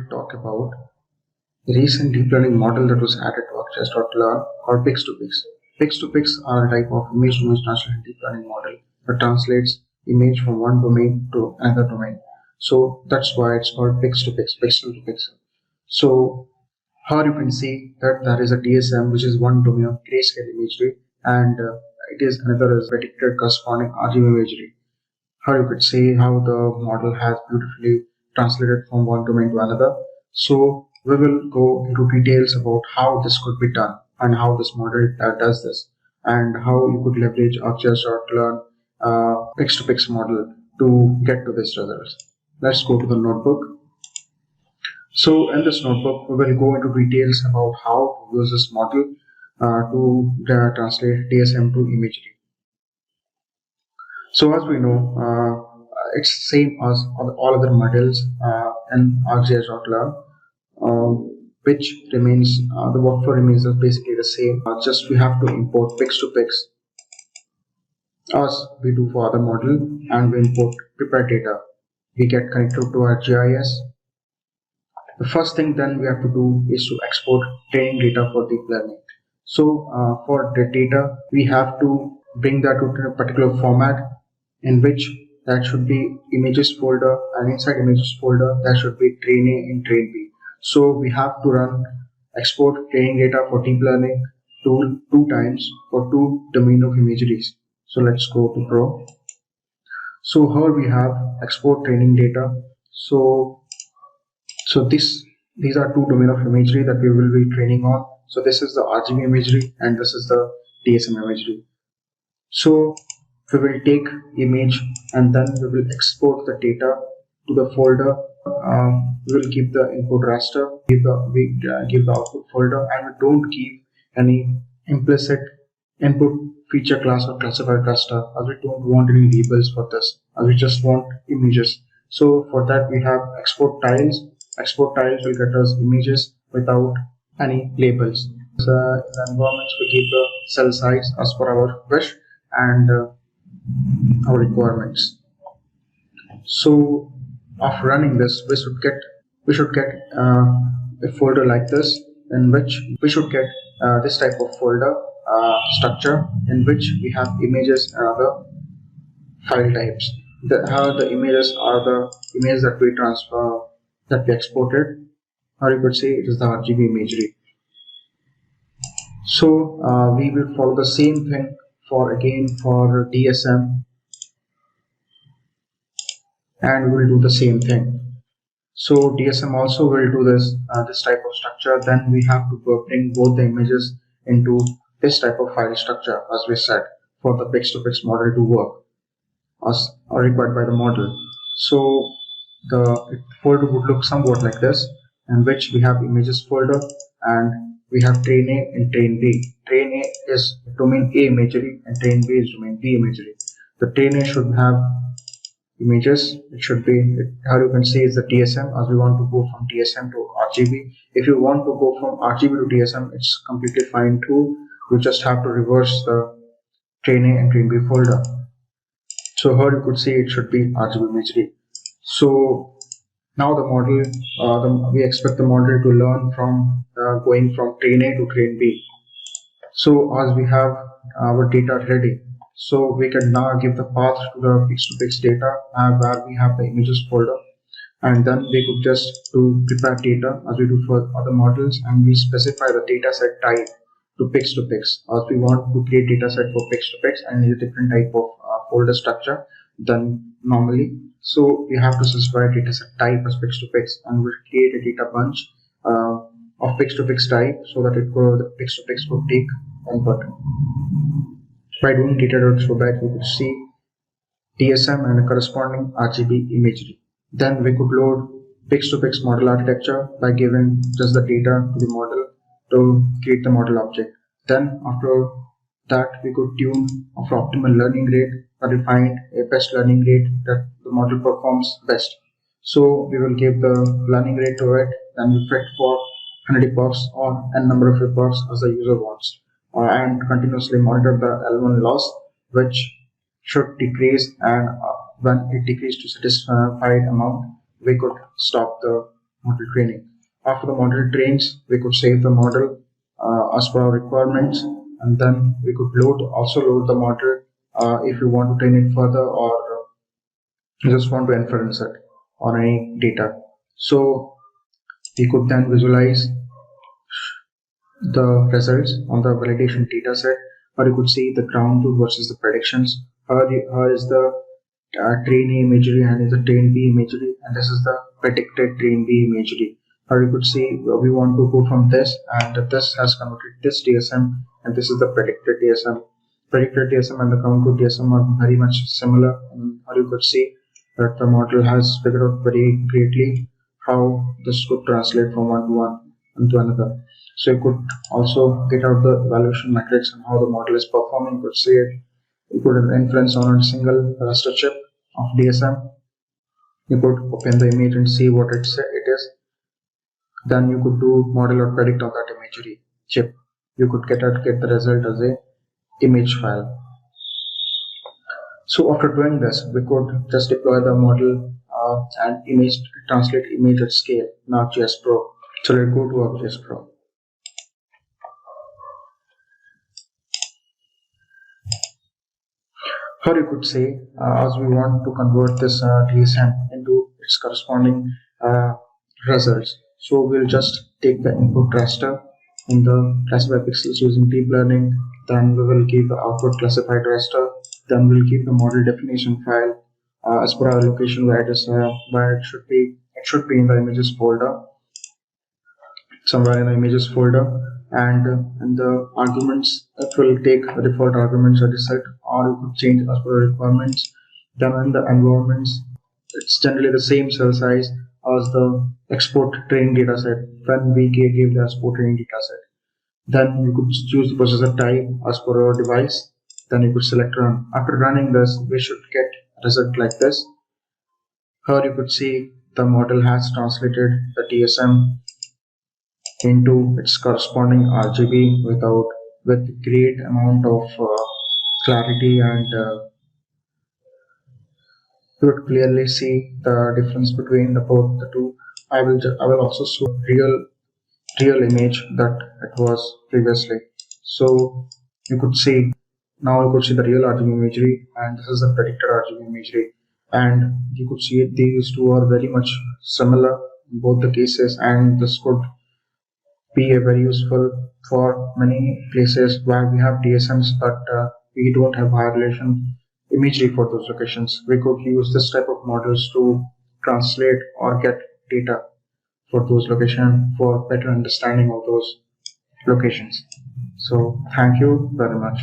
talk about the recent deep learning model that was added to ArcGIS.learn called Pix2Pix. Pix2Pix are a type of image-to-image translation deep learning model that translates image from one domain to another domain. So that's why it's called Pix2Pix, pixel to pixel. So here you can see that there is a DSM, which is one domain of grayscale imagery, and it is another is predicted corresponding RGB imagery. Here you could see how the model has beautifully translated from one domain to another. So we will go into details about how this could be done and how this model does this, and how you could leverage ArcGIS.learn Pix2Pix model to get to this results. Let's go to the notebook. So in this notebook, we will go into details about how to use this model to translate DSM to imagery. So as we know, it's same as all other models in ArcGIS.learn, which remains, the workflow remains basically the same. Just we have to import Pix2Pix as we do for other model, and we import prepared data. We get connected to our GIS. The first thing then we have to do is to export training data for deep learning. So for the data, we have to bring that to a particular format in which that should be images folder, and inside images folder that should be train A and train B. So we have to run export training data for deep learning two times for two domain of imageries. So let's go to Pro. So here we have export training data. So these are two domain of imagery that we will be training on. So this is the RGB imagery and this is the DSM imagery. So we will take image and then we will export the data to the folder. We will keep the input raster, give the output folder, and we don't give any implicit input feature class or classifier cluster, as we don't want any labels for this, as we just want images. So for that we have export tiles. Export tiles will get us images without any labels. So in the environments we keep the cell size as per our wish and our requirements. So after running this, we should get a folder like this, in which we should get this type of folder structure in which we have images and other file types. The images are the images that we transfer, that we exported, or you could say it is the RGB imagery. So we will follow the same thing for DSM, and we will do the same thing. So DSM also will do this type of structure. Then we have to bring both the images into this type of file structure, as we said, for the Pix2Pix model to work as required by the model. So the folder would look somewhat like this, in which we have images folder and we have train A and train B. Train A is domain A imagery and train B is domain B imagery. The train A should have images. It should be, how you can say, is the DSM, as we want to go from DSM to RGB. If you want to go from RGB to DSM, it's completely fine too. You just have to reverse the train A and train B folder. So here you could see it should be RGB imagery. So now the model, we expect the model to learn from going from train A to train B. So as we have our data ready, so we can now give the path to the Pix2Pix data where we have the images folder, and then we could just do prepare data as we do for other models, and we specify the dataset type to Pix2Pix, as we want to create dataset for Pix2Pix and need a different type of folder structure than normally. So we have to specify dataset type as Pix2Pix, and we'll create a data bunch of Pix2Pix type so that the Pix2Pix could take input. By doing data.showback, we could see DSM and a corresponding RGB imagery. Then we could load Pix2Pix model architecture by giving just the data to the model to create the model object. Then after that, we could tune for optimal learning rate or define a best learning rate that the model performs best. So we will give the learning rate to it, then we fit for 100 epochs or n number of epochs as the user wants, and continuously monitor the L1 loss, which should decrease, and when it decreases to satisfied amount, we could stop the model training. After the model trains, we could save the model as per our requirements, and then we could also load the model if you want to train it further, or you just want to inference it on any data. So we could then visualize the results on the validation data set, or you could see the ground truth versus the predictions. Here is the train A imagery and is the train B imagery, and this is the predicted train B imagery. Or you could see we want to go from this, and this has converted this DSM, and this is the predicted DSM. Predicted DSM and the ground truth DSM are very much similar, or you could see that the model has figured out very greatly how this could translate from one and to another. So you could also get out the evaluation metrics and how the model is performing. You could see it. You could inference on a single raster chip of DSM. You could open the image and see what it is. Then you could do model or predict on that imagery chip. You could get the result as a image file. So after doing this, we could just deploy the model and translate image at scale in ArcGIS Pro. So let's go to ArcGIS Pro. Or you could say, as we want to convert this DSM into its corresponding results, so we'll just take the input raster in the classified pixels using deep learning. Then we will give the output classified raster. Then we'll keep the model definition file as per our location where it is, where it should be. It should be in the images folder, somewhere in the images folder, and in the arguments it will take the default arguments are set, or you could change as per requirements. Then in the environments, it's generally the same cell size as the export training dataset when we gave the export training dataset. Then you could choose the processor type as per your device. Then you could select run. After running this, we should get a result like this. Here you could see the model has translated the DSM into its corresponding RGB with great amount of clarity, and you would clearly see the difference between both the two. I will also show real image that it was previously. So you could see the real RGB imagery, and this is the predicted RGB imagery, and you could see these two are very much similar in both the cases, and this could be very useful for many places where we have DSMs but we don't have high resolution imagery for those locations. We could use this type of models to translate or get data for those locations for better understanding of those locations. So thank you very much.